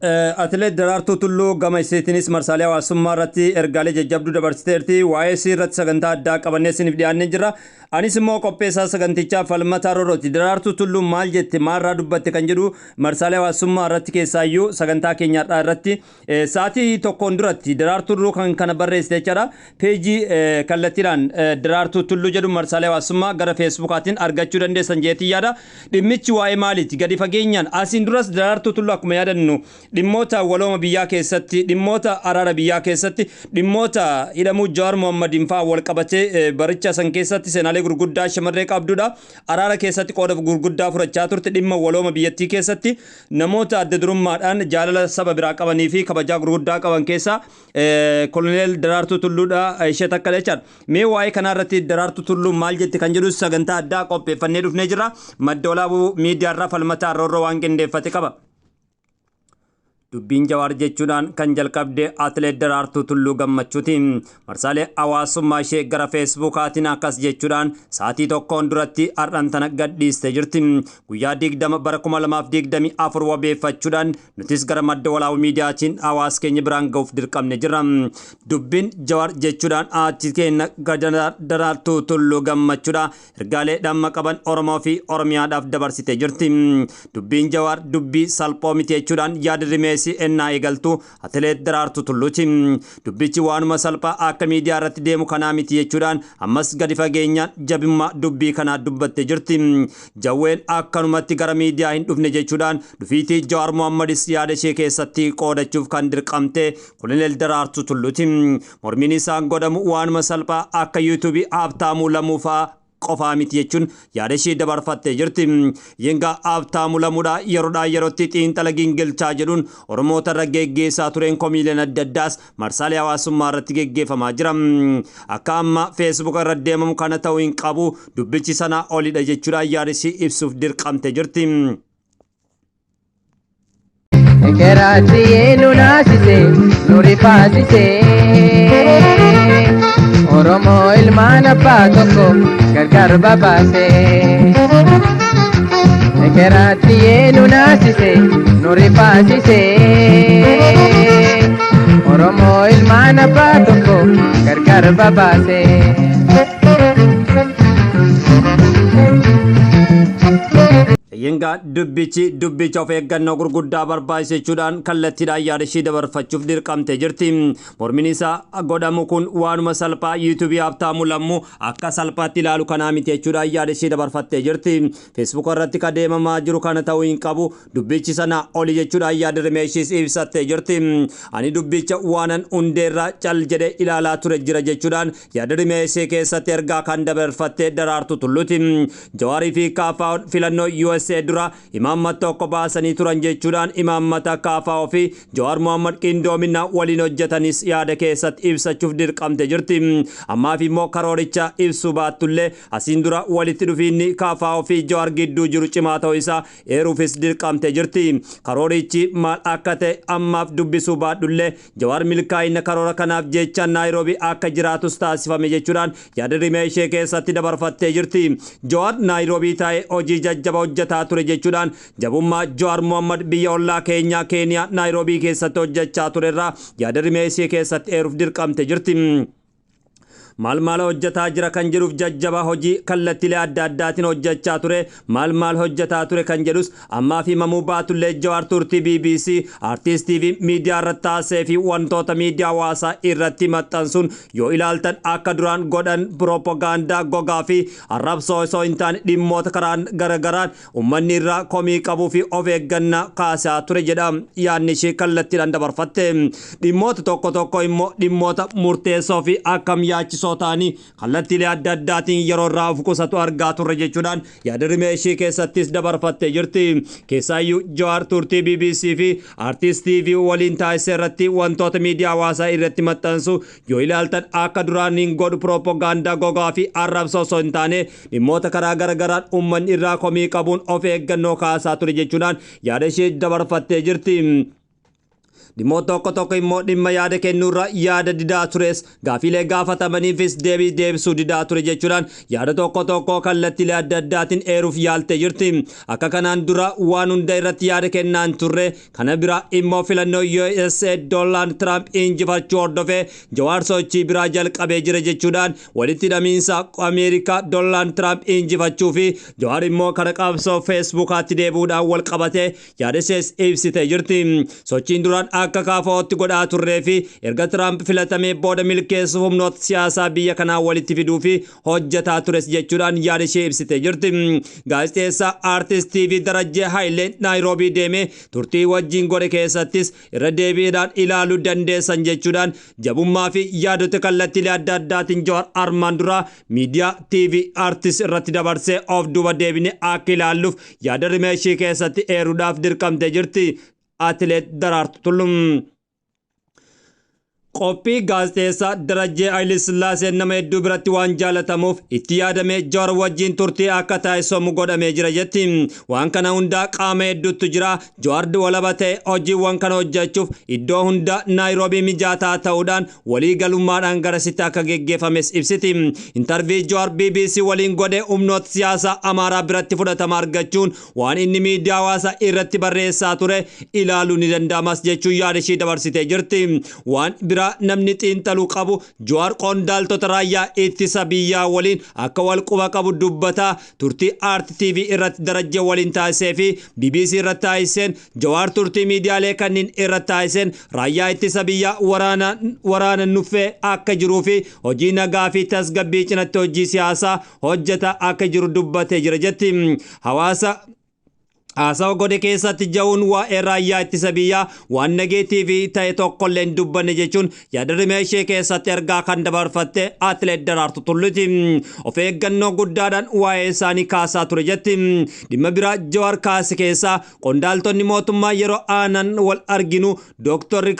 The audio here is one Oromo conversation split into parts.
Atileet Daraartuu Tulluu gama isheetiinis marsaalee hawaasummaa irratti ergaalee jajjabduu dabarsiteerti. Waa'ee isii irratti sagantaa addaa qabannee isiniif dhiyaannee jirra. Anis immoo qopheessaa sagantichaa Falmataa Roorooti. Daraartuu Tulluu maal jette, maalirraa dubbatte kan jedhu marsaalee hawaasummaa irratti keessaayyuu sagantaa keenyadhaa irratti sa'aatii tokkoon duratti Daraartuu Tulluu kan kana barreessite jechaadha. Peejii kallattiidhaan Daraartuu Tulluu jedhu marsaalee hawaasummaa gara Feesbuukaatiin argachuu dandeessan jeetii yaada. Dhimmichi waa'ee maaliiti? Gadi fageenyaan asiin duras Daraartuu Tulluu akkuma yaadannu dhimmoota walooma biyyaa keessatti, dhimmoota araara biyyaa keessatti, dhimmoota hidhamuu Jawaar Mohammadiin fa'aa wal qabatee baricha san keessatti seenaalee gurguddaa shamarree qabdudha. Araara keessatti qooda gurguddaa fudhachaa turte. Dhimma walooma biyyattii keessatti namoota adda durummaadhaan jaalala saba biraa qabanii fi kabajaa gurguddaa qaban keessaa Koloneel Daraartuu Tulluudha ishee takka jechaadha. Mee waa'ee kanarratti Daraartuu Tulluu maal jetti kan jedhu sagantaa addaa qopheeffannee dhufnee jirra. Madda Walaabuu miidiyaarraa Falmataa Rooroo waan qindeeffate qaba. Dubbiin Jawaar jechuudhaan kan jalqabde Atileet Daraartuu Tulluu gammachuuti. Marsaalee hawaasummaa ishee gara Feesbuukaatiin akkas jechuudhaan sa'aatii tokkoon duratti har'an tana gadhiiste jirti. Guyyaa 20 bara 2024 wabeeffachuudhaan nutis gara madda walaabuu miidiyaatiin hawaasa keenya biraan ga'uuf dirqamne jirra. Dubbiin Jawaar jechuudhaan ati keenya Daraartuu Tulluu gammachuudha. Ergaalee dhamma qaban Oromoo fi Oromiyaadhaaf dabarsite jirti. Dubbiin Jawaar dubbii salphoo miti jechuudhaan yaada rimees ennaa eegaltu Atileet Daraartuu Tulluuti. Dubbichi waanuma salphaa akka miidiyaa irratti deemu kanaa miti jechuudhaan ammas gadi fageenyaan jabimmaa dubbii kanaa dubbatte jirti. Jawween akkanumatti gara miidiyaa hin dhufne jechuudhaan dhufiitii Jawaar Mohammadis yaada ishee keessatti qoodachuuf kan dirqamte Koloneel Daraartuu Tulluuti. Mormiin isaan godhamu waanuma salphaa akka yuutuubii Habtaamuu Lamuu fa'aa qofaa miti jechuun yaada ishee dabarfattee jirti. Yenga Habtaamuu Lamuudha yeroodhaa yerootti xiinxala gingilchaa jedhuun Oromoota irra geggeessaa tureen komiileen adda addaas marsaalee hawaasummaa irratti geggeeffamaa jira. Akka amma Feesbuuk irra deemamu kana ta'uu hin qabu, dubbichi sanaa olidha jechuudhaan yaada ishee ibsuuf dirqamte jirti. Keraati nunaasise nurifaasise Oromoo ilmaan abbaa tokko gargar babaase. Keraati nunaasise nurifaasise Oromoo ilmaan abbaa tokko gargar babaase. Yenga dubbicha of eeggannoo gurguddaa barbaachisa jechuudhaan kallattiidhaan yaada ishee dabarfachuuf dirqamte jirti. Mormiin isaa godhamu kun waanuma salphaa yuutuubii Habtaamuu Lammuu akka salphaatti ilaalu kanaa miti jechuudhaan yaada ishee dabarfattee jirti. Feesbuuk irratti kadeemamaa jiru kana ta'uu hin qabu, dubbichi sana oli jechuudhaan yaada rimee ishees ibsattee jirti. Ani dubbicha waanan hundeerraa cal jedhee ilaalaa ture jira jechuudhaan yaada rimee ishee keessatti ergaa kan dabarfattee Daraartuu Tulluuti. Jawaarii fi Kaafaa filannoo USA dura imaammata tokko baasanii turan jechuudhaan imaammata Kaafaa fi Jawaar Mohammad qindoomina waliin hojjetanis yaada keessatti ibsachuuf dirqamte jirti. Ammaaf immoo karooricha ibsuu baattullee asiin dura walitti dhufiinni Kaafaa fi Jawaar gidduu jiru cimaa ta'uu isaa eeruufis dirqamte jirti. Karoorichi maal akka ta'e ammaaf dubbisuu baadhullee Jawaar milkaa'ina karoora kanaaf jecha Naayiroobii akka jiraatus taasifame jechuudhaan yaada rimee ishee keessatti dabarfattee jirti. Jawaar Naayiroobii taa'ee hojii jajjaba hojjetaa ture jechuudhaan jabummaa Jawaar Mohammad biyya ollaa Keeniyaa Keeniyaa Naayiroobii keessatti hojjechaa turerraa yaada rimee ishee keessatti eeruuf dirqamte jirti. maal hojjetaa jira kan jedhuuf jajjaba hojii kallattiilee adda addaatiin hojjechaa ture, maal hojjetaa ture kan jedhus ammaaf himamuu baatullee Jawaar turtii BBC Artist TV miidiyaa irratti taasisee fi wantoota miidiyaa hawaasaa irratti maxxansuun yoo ilaaltan akka duraan godhan propagaandaa gogaa fi arrabsoo osoo hin taane dhimmoota karaan garagaraan uummanni irraa komii qabuu fi of eeggannaa kaasaa ture jedha yaadni ishee kallattiidhaan dabarfatte. Dhimmoota tokko immoo dhimmoota murteessoo fi akkam yaachisu sotaani kallattiilee adda addaatiin yeroo irraa of qusatu argaa turre jechuudhaan yaada rimee ishee keessattis dabarfattee jirti. Keessaayyuu Jawaar turtii BBC fi Artist TV waliin taasise irratti wantoota miidiyaa hawaasaa irratti maxxansu yoo ilaaltan akka duraan hin godhu propagaandaa gogaa fi arrabsoo osoo hin taane dhimmoota karaa garagaraan uummanni irraa komii qabuun of eeggannoo kaasaa ture jechuudhaan yaada ishee dabarfattee jirti. dhimmoota tokko tokko immoo dhimma yaada kennuurra yaada didaa tures gaafilee gaafatamaniifis deebii deebisuu didaa ture jechuudhaan yaada tokko tokko kallattiilee adda addaatiin eeruuf yaaltee jirti. Akka kanaan dura waan hunda irratti yaada kennaan turre kana bira immoo filannoo USA Donald Trump injifachuu hordofee Jawaar sochii biraa jalqabee jira jechuudhaan walitti hidhamiinsa Ameerikaa Donald Trump injifachuu fi Jawaar immoo kana qabsoo Facebookaatti deebi'uudhaan wal qabatee yaada isaas ibsitee jirti. Sochiin duraan akka kaafootti godhaa turree fi erga Trump filatamee booda milkeessu humnoota siyaasaa biyya kanaa walitti fiduu fi hojjetaa tures jechuudhaan yaada ishee ibsitee jirti. Gaazexeessaa Artist TV Darajjee Haayileen Naayiroobii deemee turtii wajjin godhe keessattis irra deebiidhaan ilaaluu dandeessan jechuudhaan jabummaa fi yaadota kallattiilee adda addaatiin Jawaar armaan dura miidiyaa TV Artist irratti dabarsee of duuba deebine akka ilaalluuf yaada rimeeshii keessatti eeruudhaaf dirqamtee jirti. Atileet Daraartuu Tullum. Qophii gaazexeessaa Darajjee Haayile Sillaasee nama hedduu biratti waan jaalatamuuf itti yaadamee Jawaar wajjin turtii akka taasifamu godhamee jira jetti. Waan kana hundaa qaama hedduutu jira. Jawaar walaba ta'e hojiiwwan kana hojjechuuf iddoo hunda Naayiroobii mijataa ta'uudhaan walii galummaadhaan garasitti akka geggeeffames ibsiti. Intarvii Jawaar BBC waliin godhe humnoota siyaasaa Amaaraa biratti fudhatama argachuun waan inni miidiyaa hawaasaa irratti barreessaa ture ilaaluu ni danda'amas jechuun yaada ishee dabarsitee jirti. Waan bira namni xiinxaluu qabu Jawaar qondaaltota raayyaa ittisa biyyaa waliin akka wal quba qabu dubbata. Turtii Art TV irratti Darajjee waliin taasisee fi BBC irratti taasiseen Jawaar turtii miidiyaalee kanneen irratti taasiseen raayyaa ittisa biyyaa waraana nuffee akka jiruu fi hojii nagaa fi tasgabbii cinatti hojii siyaasaa hojjeta akka jiru dubbatee jira jetti. Haasawa godhe keessatti ja'uun waa'ee raayyaa ittisa biyyaa waan negeetiivii ta'e tokkollee hin dubbanne jechuun yaada rimeeshee keessatti ergaa kan dabarfatte Atileet Daraartuu Tulluuti. Of eeggannoo guddaadhaan waa'ee isaanii kaasaa ture jetti. Dhimma biraa Jawaar kaase keessaa qondaaltonni mootummaa yeroo aanan wal arginu Dooktorri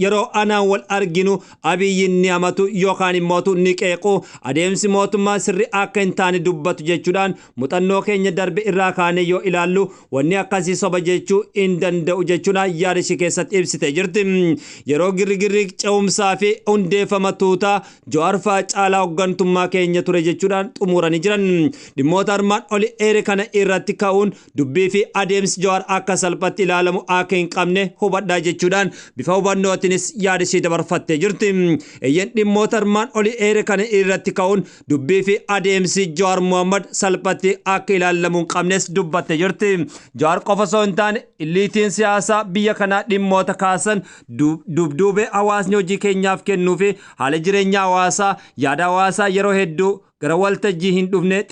yeroo anaan wal arginu Abiyyiin ni amatu yookaan immoo ni qeequ adeemsi mootummaa sirri akka hin taane dubbatu jechuudhaan muuxannoo keenya darbe irraa kaanee yoo ilaallu wanni akkasii soba jechuu hin danda'u jechuudhaan yaada ishee keessatti ibsitee jirti. Yeroo girgirri ce'umsaa fi hundeeffama tuutaa Jawaar fa'aa caalaa hooggantummaa keenya ture jechuudhaan xumuranii jiran. Dhimmoota armaan olii eere kana irratti ka'uun dubbii fi adeemsi Jawaar akka salphatti ilaalamu akka hin qabne hubadhaa jechuudhaan bifa hubannootiin yaada ishee dabarfattee jirti. Eeyyan dhimmoota armaan olii eere kana irratti ka'uun dubbii fi adeemsi Jawaar Mohammad salphatti akka ilaalamuu hin qabnes dubbattee jirti. Jawaar qofa osoo hin taane illiitiin siyaasaa biyya kanaa dhimmoota kaasan dubduubee hawaasni hojii keenyaaf kennuu fi haala jireenya hawaasaa yaada hawaasaa yeroo hedduu gara waltajjii hin dhufne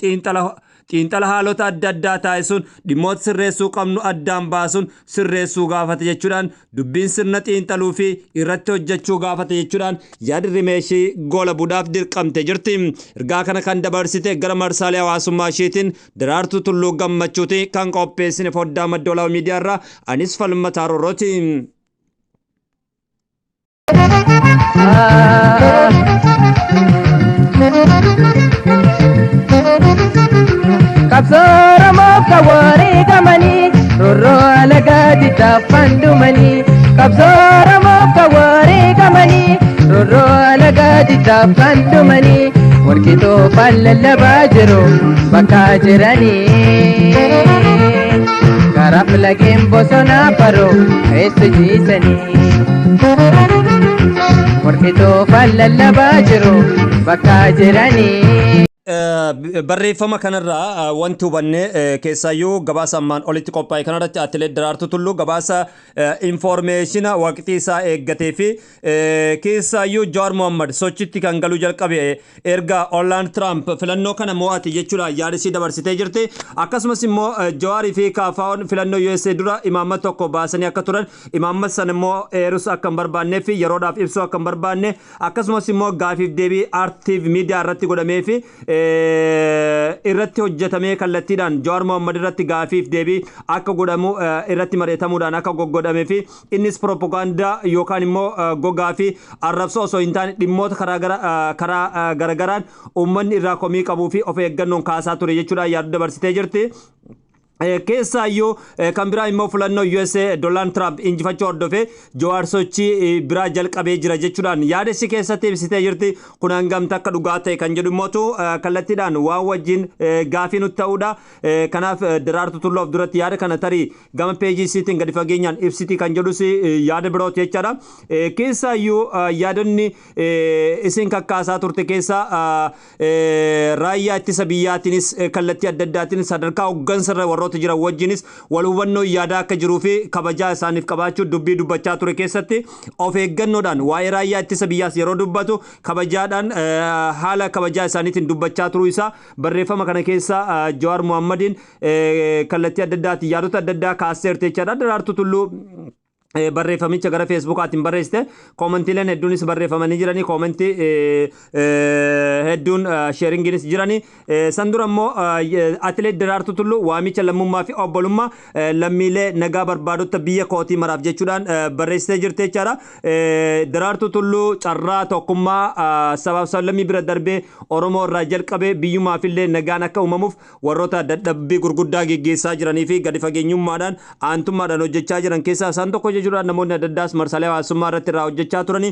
xiinxala haalota adda addaa taasisuun dhimmoota sirreessuu qabnu addaan baasuun sirreessuu gaafate jechuudhaan dubbiin sirna xiinxaluu fi irratti hojjechuu gaafate jechuudhaan yaada rimeeshii gola buudhaaf dirqamte jirti. Ergaa kana kan dabarsite gara marsaalee hawaasummaa isheetiin Daraartuu Tulluu Gammachuuti kan qopheessine foddaa madda olaanaa miidiyaarraa anis falmataa roorooti. Kapsora moka wari gamani roro alagati tapandumani Kapsora moka wari gamani roro alagati tapandumani Warkito pallalla bajero bakka jirani Karaf lagin bosona paro eessu jiisani Warkito pallalla bajero bakka jirani barreeffama kanarraa wanti hubanne keessaayyuu gabaasa ammaan olitti qophaa'e kanarratti Atileet Daraartuu Tulluu gabaasa informaationa waqtii isaa eeggatee fi keessaayyuu Jawaar Mohammad sochitti kan galuu jalqabe erga Donald Trump filannoo kana mo'ate jechuudhaan yaada ishee dabarsitee jirti. Akkasumas immoo Jawaarii fi Kaafaa'oon filannoo USA dura imaammata tokko baasanii akka turan imaammata sana immoo eerus akka hin barbaannee fi yeroodhaaf ibsuu akka hin barbaanne akkasumas immoo gaafiif deebii RTV miidiyaa irratti godhamee fi irratti hojjetamee kallattiidhaan Jawaar Mohammad irratti gaafiif deebii akka godhamu irratti mari'atamuudhaan akka goggodhamee fi innis propaganda yookaan immoo gogaa fi arrabsoo osoo hin taane dhimmoota karaa garagaraan uummanni irraa komii qabuu fi of eeggannoon kaasaa ture jechuudha yaada dabarsitee jirti. keessaayyuu kan biraa immoo filannoo USA Donald Trump injifachuu hordofee Jawaar sochii biraa jalqabee jira jechuudhaan yaadessi keessatti ibsitee jirti. Kun hangam akka dhugaa ta'e kan jedhu immoo kallattiidhaan waan wajjin gaafii nutti ta'uudha. Kanaaf Daraartuu Tulluu of duratti yaada kana tarii gama peejii isiitiin gadi fageenyaan ibsiti kan jedhus yaada birooti jechaadha. Keessaayyuu yaadonni isin kakkaasaa turte keessa raayyaa ittisa biyyaatiinis kallattii adda addaatiin sadarkaa hooggansarra warroota jira wajjinis wal hubannoo yaada akka jiruu fi kabajaa isaaniif qabaachuu dubbii dubbachaa ture keessatti of eeggannoodhaan waa'ee raayyaa ittisa biyyaas yeroo dubbatu kabajaadhaan haala kabajaa isaaniitiin dubbachaa turuu isaa barreeffama kana keessa Jawaar Muhammadiin kallattii adda addaatiin yaadota adda addaa kaaseerte jechaadha. Daraartuu Tulluu barreeffamicha gara Facebookaatiin barreessite koomentiileen hedduunis barreeffamanii jiranii koomentii hedduun sheeringiinis jiranii san dura immoo atileet Daraartuu Tulluu waamicha lammummaa fi obbolummaa lammiilee nagaa barbaadota biyya kootii maraaf jechuudhaan barreessitee jirte jechaadha. Daraartuu Tulluu carraa tokkummaa sabaaf sablammii bira darbee Oromoo irraa jalqabee biyyumaafillee nagaan akka uumamuuf warroota dadhabbii gurguddaa geggeessaa jiranii fi gadi fageenyummaadhaan aantummaadhaan hojjechaa jiran keessaa isaan tokko jechuudha. Namoonni adda addaas marsaalee hawaasummaa irratti irraa hojjechaa turanii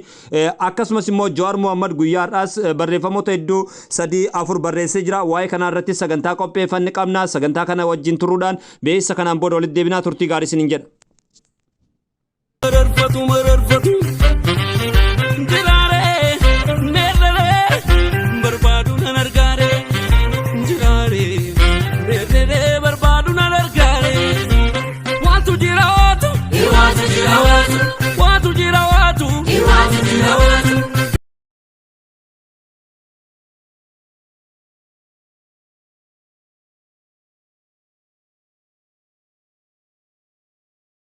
akkasumas immoo Jawaar Muhammad guyyaadhaas barreeffamoota hedduu 3-4 barreessee jira. Waa'ee kanaa irratti sagantaa qopheeffanne qabna. Sagantaa kana wajjin turuudhaan beessa kanaan booda walitti deebinaa turtii gaarii isiniin jedha.